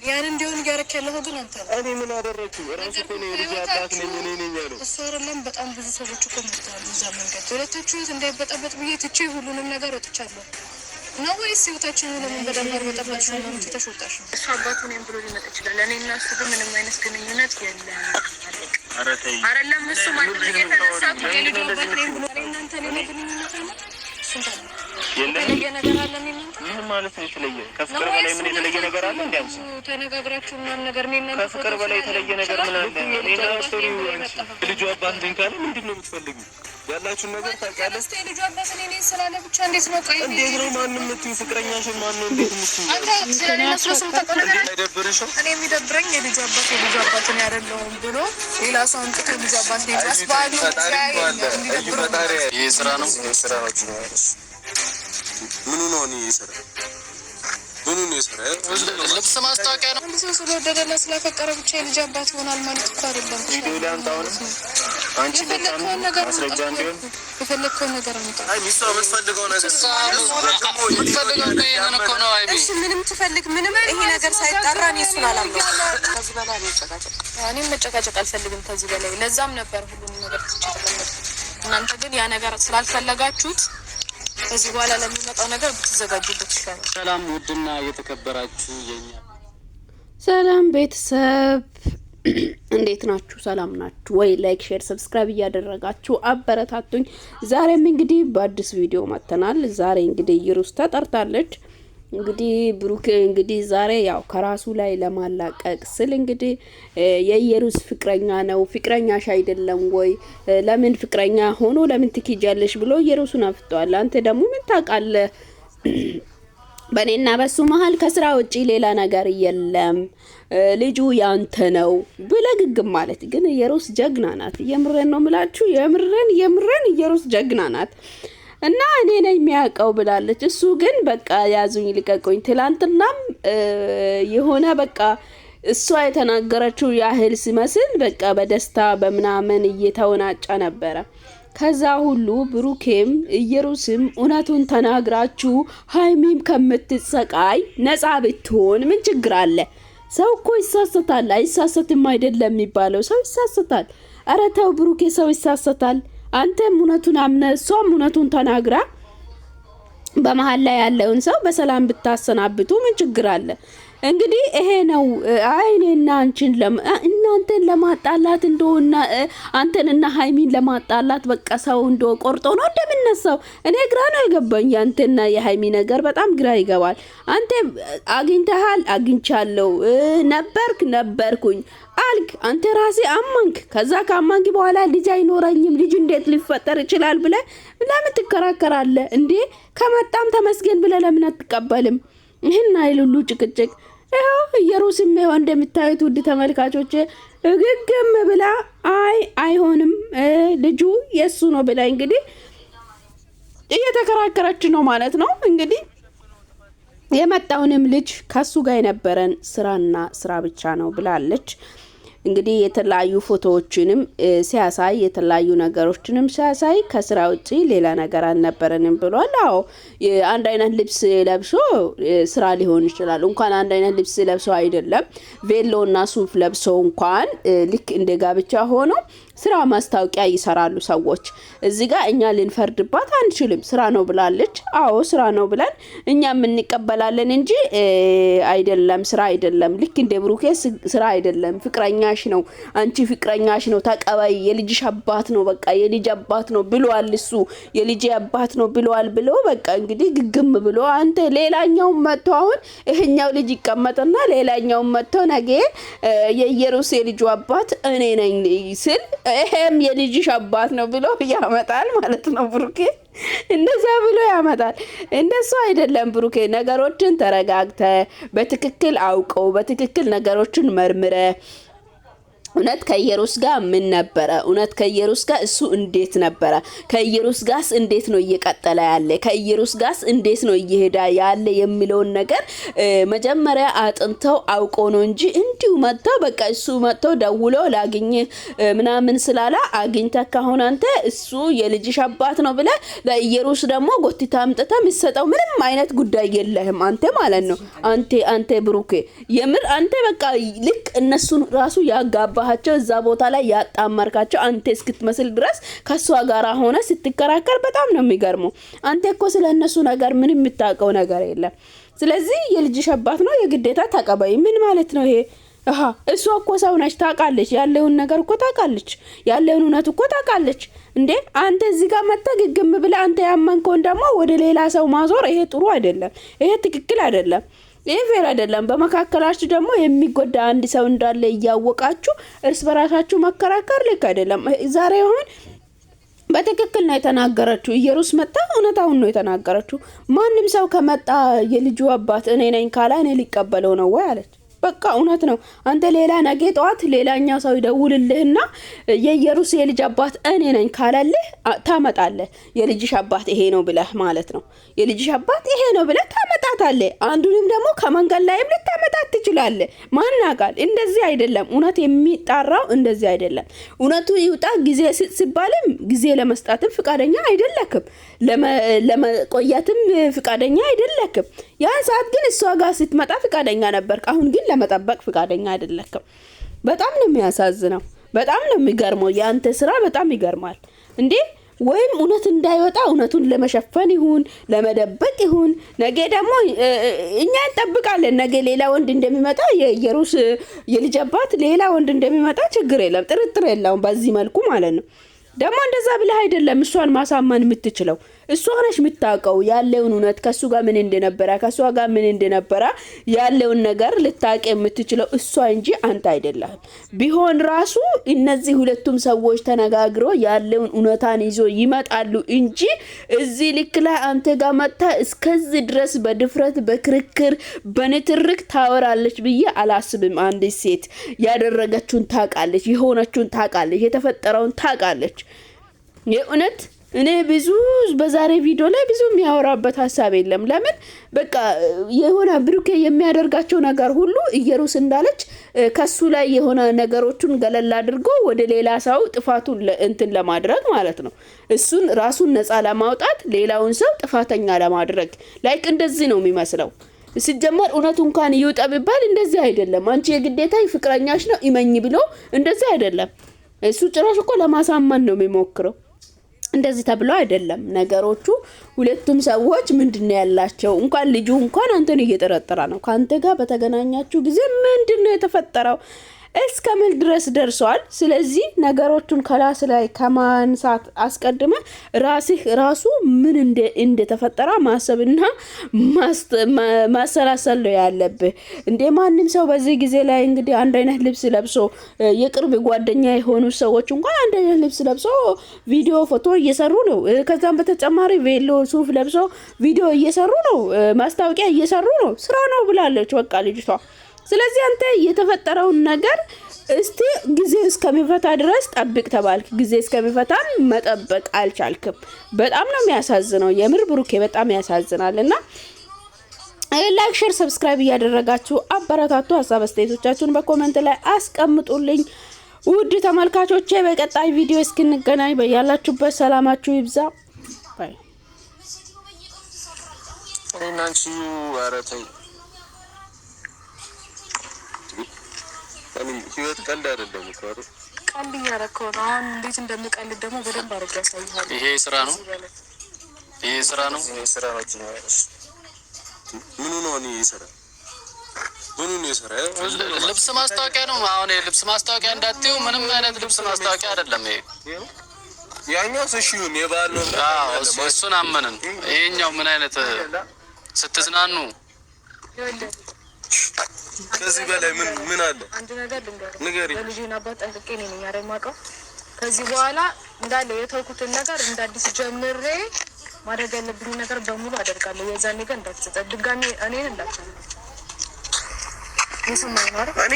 ያን እንዲሆን እያደረክ ያለው ግን አንተ ነህ። እኔ ምን አደረኩኝ? ራሱ እኮ ነው ልጅ አባት ነኝ እኔ ነኝ ያለው እሱ አይደለም። በጣም ብዙ ሰዎች እኮ መጥተዋል እዛ መንገድ ሁለታችሁ እንዳይበጠበጥ ብዬ ትቼ ሁሉንም ነገር ወጥቻለሁ ነው ወይስ ህይወታችንን ለምን በደማር በጠበጥሽ ነው ተሾጣሽ? እሱ አባቱ ነኝ ብሎ ሊመጣ ይችላል። እኔ እና እሱ ግን ምንም አይነት ግንኙነት የለም። አይደለም እሱ ማለት ነው የተነሳ ልጅ አባት ነኝ ብሎ እናንተ ሌላ ግንኙነት አለ የተለየ ነገር አለ ምን ማለት ነው? የተለየ ከፍቅር በላይ ምን የተለየ ነገር አለ? እንዴ ተነጋግራችሁ ምናምን ነገር ነው እናንተ ከፍቅር በላይ የተለየ ነገር ምን አለ? እኔና ስቶሪው ልጁ አባት ነኝ ካለ ምንድን ነው የምትፈልጉት? ያላችሁን ነገር ታውቃለህ። ልጁ አባት ነኝ ስላለ ብቻ እንዴት ነው ቆይ እንዴት ነው ማንንም የምትይው? ፍቅረኛሽን ማን ነው እንዴት የምትይው? አንተ ስለነሱ ተቆረጠ አይደብርሽም? እኔ የሚደብረኝ የልጁ አባት ነው ያደለውም ብሎ ሌላ ሰው አንተ ልጁ አባት ነኝ ያስባሉ። ይሄ ስራ ነው ምኑ ነው እኔ ይሰራ ምኑ ነው ይሰራ ልብስ ማስታወቂያ ነው። ልብስ ስለወደደና ስለፈቀረ ብቻ የልጅ አባት ይሆናል ማለት እኮ አይደለም። ቪዲዮ ላይ አንታውን አንቺ በጣም አስረጃ እንዲሆን የፈለከው ነገር አንተ አይ ሚስቱ የምትፈልገው ነገር ነው። እሺ ምንም ትፈልግ ምንም ይሄ ነገር ሳይጣራ እኔ እሱን አላምነው። ከዚህ በላይ እኔም መጨቃጨቅ አልፈልግም ከዚህ በላይ። ለዛም ነበር ሁሉንም ነገር ትችላለህ። እናንተ ግን ያ ነገር ስላልፈለጋችሁት ከዚህ በኋላ ለሚመጣው ነገር ብትዘጋጁበት ይሻላል። ሰላም ውድና የተከበራችሁ የኛ ሰላም ቤተሰብ እንዴት ናችሁ? ሰላም ናችሁ ወይ? ላይክ፣ ሼር፣ ሰብስክራይብ እያደረጋችሁ አበረታቱኝ። ዛሬም እንግዲህ በአዲስ ቪዲዮ መጥተናል። ዛሬ እንግዲህ ኢየሩስ ተጠርታለች። እንግዲህ ብሩክ እንግዲህ ዛሬ ያው ከራሱ ላይ ለማላቀቅ ስል እንግዲህ የኢየሩስ ፍቅረኛ ነው ፍቅረኛሽ አይደለም ወይ ለምን ፍቅረኛ ሆኖ ለምን ትኪጃለሽ ብሎ ኢየሩስን አፍቷል። አንተ ደግሞ ምን ታውቃለህ? በኔና በሱ መሃል ከስራ ውጪ ሌላ ነገር የለም ልጁ ያንተ ነው ብለግግም ማለት ግን ኢየሩስ ጀግና ናት። የምረን ነው ምላችሁ የምረን ኢየሩስ ጀግና ናት። እና እኔ ነኝ የሚያውቀው ብላለች። እሱ ግን በቃ ያዙኝ ልቀቁኝ። ትላንትናም የሆነ በቃ እሷ የተናገረችው ያህል ሲመስል በቃ በደስታ በመናመን እየተወናጨ ነበረ። ከዛ ሁሉ ብሩኬም ኢየሩስም እውነቱን ተናግራችሁ ሃይሚም ከምትሰቃይ ነፃ ብትሆን ምን ችግር አለ? ሰው እኮ ይሳሰታል። አይሳሰትም አይደለም የሚባለው ሰው ይሳሰታል። ኧረ ተው ብሩኬ ሰው ይሳሰታል። አንተም እውነቱን አምነህ እሷም እውነቱን ተናግራ በመሃል ላይ ያለውን ሰው በሰላም ብታሰናብቱ ምን ችግር አለ? እንግዲህ ይሄ ነው አይኔና አንቺን እናንተን ለማጣላት እንደሆነ አንተንና ሃይሚን ለማጣላት በቃ ሰው እንደ ቆርጦ ነው እንደምነሳው። እኔ ግራ ነው የገባኝ። አንተና የሃይሚ ነገር በጣም ግራ ይገባል። አንተ አግኝተሃል፣ አግኝቻለሁ፣ ነበርኩኝ አልክ። አንተ ራሴ አማንክ። ከዛ ካማንክ በኋላ ልጅ አይኖረኝም ልጅ እንዴት ሊፈጠር ይችላል ብለ ለምን ትከራከራለህ እንዴ? ከመጣም ተመስገን ብለ ለምን አትቀበልም? ይሄን አይሉሉ ጭቅጭቅ ይሄው ኢየሩስም ይሄው እንደምታዩት ውድ ተመልካቾች እግግም ብላ አይሆንም ልጁ የሱ ነው ብላ እንግዲህ እየተከራከረች ነው ማለት ነው። እንግዲህ የመጣውንም ልጅ ከሱ ጋር የነበረን ስራና ስራ ብቻ ነው ብላለች። እንግዲህ የተለያዩ ፎቶዎችንም ሲያሳይ የተለያዩ ነገሮችንም ሲያሳይ ከስራ ውጪ ሌላ ነገር አልነበረንም ብሏል። አዎ አንድ አይነት ልብስ ለብሶ ስራ ሊሆን ይችላል። እንኳን አንድ አይነት ልብስ ለብሶ አይደለም ቬሎና ሱፍ ለብሶ እንኳን ልክ እንደ ጋብቻ ሆኖ ስራ ማስታወቂያ ይሰራሉ ሰዎች። እዚህ ጋር እኛ ልንፈርድባት አንችልም። ስራ ነው ብላለች። አዎ ስራ ነው ብለን እኛም እንቀበላለን እንጂ አይደለም ስራ አይደለም። ልክ እንደ ብሩኬ ስራ አይደለም ፍቅረኛሽ ነው አንቺ ፍቅረኛሽ ነው ተቀበይ የልጅሽ አባት ነው በቃ የልጅ አባት ነው ብሏል። እሱ የልጅ አባት ነው ብሏል ብሎ በቃ እንግዲህ ግግም ብሎ አንተ ሌላኛው መጥቶ አሁን ይሄኛው ልጅ ይቀመጥና ሌላኛው መጥቶ ነገ የኢየሩስ የልጁ አባት እኔ ነኝ ስል ይሄም የልጅሽ አባት ነው ብሎ ያመጣል ማለት ነው። ብሩኬ እንደዛ ብሎ ያመጣል። እንደሱ አይደለም ብሩኬ። ነገሮችን ተረጋግተ በትክክል አውቀው በትክክል ነገሮችን መርምረ እውነት ከኢየሩስ ጋር ምን ነበረ? እውነት ከኢየሩስ ጋር እሱ እንዴት ነበረ? ከኢየሩስ ጋርስ እንዴት ነው እየቀጠለ ያለ? ከኢየሩስ ጋርስ እንዴት ነው እየሄዳ ያለ የሚለውን ነገር መጀመሪያ አጥንተው አውቆ ነው እንጂ እንዲሁ መጥተው በቃ እሱ መጥተው ደውሎ ላግኝ ምናምን ስላላ አግኝተ ከሆነ አንተ እሱ የልጅሽ አባት ነው ብለ ለኢየሩስ ደግሞ ጎትታ አምጥታ ምሰጠው ምንም አይነት ጉዳይ የለህም አንተ ማለት ነው። አንተ ብሩኬ የምር አንተ በቃ ልክ እነሱን ራሱ ያጋባ እዛ ቦታ ላይ ያጣመርካቸው አንተ እስክትመስል ድረስ ከሷ ጋር ሆነ ስትከራከር በጣም ነው የሚገርመው። አንተ እኮ ስለነሱ ነገር ምንም የምታውቀው ነገር የለም። ስለዚህ የልጅሽ አባት ነው የግዴታ ተቀበይ። ምን ማለት ነው ይሄ? እሷ እኮ ሰው ነች፣ ታውቃለች፣ ያለውን ነገር እኮ ታውቃለች፣ ያለውን እውነት እኮ ታውቃለች። እንዴ አንተ እዚህ ጋር መተግግም ብለ አንተ ያመንከውን ደግሞ ወደ ሌላ ሰው ማዞር ይሄ ጥሩ አይደለም። ይሄ ትክክል አይደለም። ይሄ ፌር አይደለም። በመካከላችሁ ደግሞ የሚጎዳ አንድ ሰው እንዳለ እያወቃችሁ እርስ በራሳችሁ መከራከር ልክ አይደለም። ዛሬ አሁን በትክክል ነው የተናገረችው። ኢየሩስ መጣ እውነታውን ነው የተናገረችው። ማንም ሰው ከመጣ የልጁ አባት እኔ ነኝ ካላ እኔ ሊቀበለው ነው ወይ አለች። በቃ እውነት ነው። አንተ ሌላ ነገ ጠዋት ሌላኛው ሰው ይደውልልህና የኢየሩስ የልጅ አባት እኔ ነኝ ካላለህ ታመጣለህ። የልጅሽ አባት ይሄ ነው ብለህ ማለት ነው። የልጅሽ አባት ይሄ ነው ብለህ ታመጣታለህ። አንዱንም ደግሞ ከመንገድ ላይም ልታመጣት ትችላለህ። ማን ያውቃል? እንደዚህ አይደለም። እውነት የሚጣራው እንደዚህ አይደለም። እውነቱ ይውጣ ጊዜ ሲባልም ጊዜ ለመስጣትም ፍቃደኛ አይደለክም። ለመቆየትም ፍቃደኛ አይደለክም። ያን ሰዓት ግን እሷ ጋር ስትመጣ ፍቃደኛ ነበርክ። አሁን ግን ለመጠበቅ ፍቃደኛ አይደለክም። በጣም ነው የሚያሳዝነው። በጣም ነው የሚገርመው። ያንተ ስራ በጣም ይገርማል እንዴ! ወይም እውነት እንዳይወጣ እውነቱን ለመሸፈን ይሁን ለመደበቅ ይሁን ነገ ደግሞ እኛ እንጠብቃለን። ነገ ሌላ ወንድ እንደሚመጣ የኢየሩስ የልጅ አባት ሌላ ወንድ እንደሚመጣ ችግር የለም፣ ጥርጥር የለውም። በዚህ መልኩ ማለት ነው። ደግሞ እንደዛ ብለህ አይደለም እሷን ማሳመን የምትችለው። እሷ ነሽ የምታውቀው ያለውን እውነት ከሱ ጋር ምን እንደነበረ ከሷ ጋር ምን እንደነበረ ያለውን ነገር ልታውቅ የምትችለው እሷ እንጂ አንተ አይደለም። ቢሆን ራሱ እነዚህ ሁለቱም ሰዎች ተነጋግሮ ያለውን እውነታን ይዞ ይመጣሉ እንጂ እዚህ ልክ ላይ አንተ ጋር መጣ እስከዚህ ድረስ በድፍረት በክርክር በንትርክ ታወራለች ብዬ አላስብም። አንድ ሴት ያደረገችውን ታውቃለች፣ የሆነችውን ታውቃለች፣ የተፈጠረውን ታውቃለች። የእውነት እኔ ብዙ በዛሬ ቪዲዮ ላይ ብዙ የሚያወራበት ሐሳብ የለም። ለምን በቃ የሆነ ብሩኬ የሚያደርጋቸው ነገር ሁሉ ኢየሩስ እንዳለች ከሱ ላይ የሆነ ነገሮችን ገለል አድርጎ ወደ ሌላ ሰው ጥፋቱን እንትን ለማድረግ ማለት ነው። እሱን ራሱን ነፃ ለማውጣት ሌላውን ሰው ጥፋተኛ ለማድረግ ላይክ እንደዚህ ነው የሚመስለው። ሲጀመር እውነቱ እንኳን ይውጣ ቢባል እንደዚህ አይደለም። አንቺ የግዴታ ፍቅረኛሽ ነው ኢመኝ ብሎ እንደዚህ አይደለም። እሱ ጭራሽ እኮ ለማሳመን ነው የሚሞክረው። እንደዚህ ተብሎ አይደለም ነገሮቹ። ሁለቱም ሰዎች ምንድነው ያላቸው? እንኳን ልጁ እንኳን አንተን እየተጠረጠረ ነው። ካንተ ጋር በተገናኛችሁ ጊዜ ምንድነው የተፈጠረው? እስከምን ድረስ ደርሷል? ስለዚህ ነገሮቹን ከራስ ላይ ከማንሳት አስቀድመ ራሱ ምን እንደተፈጠረ ማሰብና ማሰላሰል ነው ያለብህ። እንደ ማንም ሰው በዚህ ጊዜ ላይ እንግዲህ አንድ አይነት ልብስ ለብሶ የቅርብ ጓደኛ የሆኑ ሰዎች እንኳን አንድ አይነት ልብስ ለብሶ ቪዲዮ ፎቶ እየሰሩ ነው። ከዛም በተጨማሪ ቬሎ ሱፍ ለብሶ ቪዲዮ እየሰሩ ነው፣ ማስታወቂያ እየሰሩ ነው። ስራ ነው ብላለች በቃ ልጅቷ። ስለዚህ አንተ የተፈጠረውን ነገር እስቲ ጊዜ እስከሚፈታ ድረስ ጠብቅ ተባልክ። ጊዜ እስከሚፈታ መጠበቅ አልቻልክም። በጣም ነው የሚያሳዝነው። የምር ብሩኬ በጣም ያሳዝናልና ላይክ፣ ሼር፣ ሰብስክራይብ እያደረጋችሁ አበረታቱ። ሀሳብ አስተያየቶቻችሁን በኮሜንት ላይ አስቀምጡልኝ። ውድ ተመልካቾቼ በቀጣይ ቪዲዮ እስክንገናኝ በያላችሁበት ሰላማችሁ ይብዛ። ባይ እናንቺ አረታይ ህይወት ቀልድ አይደለም እኮ አይደል? ቀልድ እያደረከው ነው። አሁን እንዴት እንደምቀልድ ደግሞ በደንብ አድርጌ ያሳይሃል። ይሄ ስራ ነው። ይሄ ስራ ነው። ይሄ ስራ ነው። ምኑ ነው? ይሄ ስራ ምኑ ነው? የስራ ልብስ ማስታወቂያ ነው። አሁን ልብስ ማስታወቂያ እንዳትዩ፣ ምንም አይነት ልብስ ማስታወቂያ አይደለም ይሄ። ያኛው እሺውን የባል ነው። እሱን አመንን። ይሄኛው ምን አይነት ስትዝናኑ ከዚህ በላይ ምን አለ? አንድ ነገር ልንገርህ፣ ንገሪኝ። ለልጄን አባት ጠንቅቄ ነኝ ያረማቀው። ከዚህ በኋላ እንዳለ የተውኩትን ነገር እንዳዲስ ጀምሬ ማድረግ ያለብኝ ነገር በሙሉ አደርጋለሁ። የዛኔ ግን እንዳትጸጸት፣ ድጋሚ እኔን እንዳትጸጸት። ይስማኝ ማለት እኔ